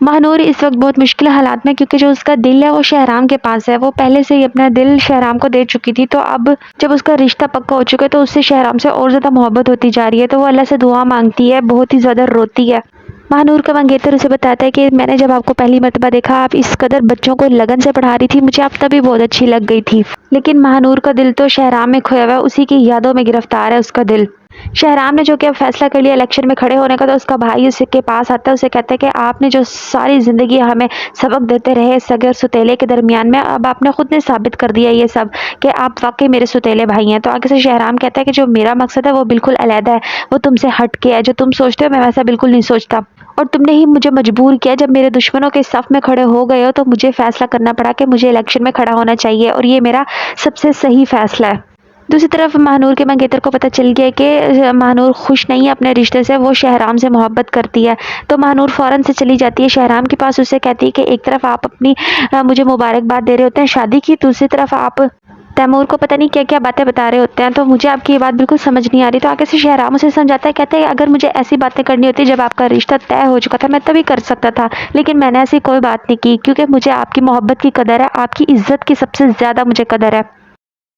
مہنور اس وقت بہت مشکل حالات میں، کیونکہ جو اس کا دل ہے وہ شہرام کے پاس ہے. وہ پہلے سے ہی اپنا دل شہرام کو دے چکی تھی، تو اب جب اس کا رشتہ پکا ہو چکا ہے تو اس سے شہرام سے اور زیادہ محبت ہوتی جا رہی ہے. تو وہ اللہ سے دعا مانگتی ہے، بہت ہی زیادہ روتی ہے. مہنور کا منگیتر اسے بتاتا ہے کہ میں نے جب آپ کو پہلی مرتبہ دیکھا آپ اس قدر بچوں کو لگن سے پڑھا رہی تھی، مجھے آپ تبھی بہت اچھی لگ گئی تھی. لیکن مہنور کا دل تو شہرام میں کھویا ہوا ہے، اسی کی یادوں میں گرفتار ہے اس کا دل. شہرام نے جو کہ اب فیصلہ کر لیا الیکشن میں کھڑے ہونے کا، تو اس کا بھائی اس کے پاس آتا ہے، اسے کہتا ہے کہ آپ نے جو ساری زندگی ہمیں سبق دیتے رہے سگے اور ستیلے کے درمیان میں، اب آپ نے خود نے ثابت کر دیا یہ سب کہ آپ واقعی میرے ستیلے بھائی ہیں. تو آگے سے شہرام کہتا ہے کہ جو میرا مقصد ہے وہ بالکل علیحدہ ہے، وہ تم سے ہٹ کے ہے. جو تم سوچتے ہو میں ویسا بالکل نہیں سوچتا، اور تم نے ہی مجھے مجبور کیا. جب میرے دشمنوں کے صف میں کھڑے ہو گئے ہو تو مجھے فیصلہ کرنا پڑا کہ مجھے الیکشن میں کھڑا ہونا چاہیے، اور یہ میرا سب سے صحیح فیصلہ ہے. دوسری طرف مہنور کے منگیتر کو پتہ چل گیا کہ مہنور خوش نہیں ہے اپنے رشتے سے، وہ شہرام سے محبت کرتی ہے. تو مہنور فوراً سے چلی جاتی ہے شہرام کے پاس. اسے کہتی ہے کہ ایک طرف آپ اپنی مجھے مبارکباد دے رہے ہوتے ہیں شادی کی، دوسری طرف آپ تیمور کو پتہ نہیں کیا کیا باتیں بتا رہے ہوتے ہیں. تو مجھے آپ کی یہ بات بالکل سمجھ نہیں آ رہی. تو آگے سے شہرام اسے سمجھاتا ہے، کہتا ہے اگر مجھے ایسی باتیں کرنی ہوتی جب آپ کا رشتہ طے ہو چکا تھا میں تبھی کر سکتا تھا، لیکن میں نے ایسی کوئی بات نہیں کی، کیونکہ مجھے آپ کی محبت کی قدر ہے، آپ کی عزت کی سب سے زیادہ مجھے قدر ہے.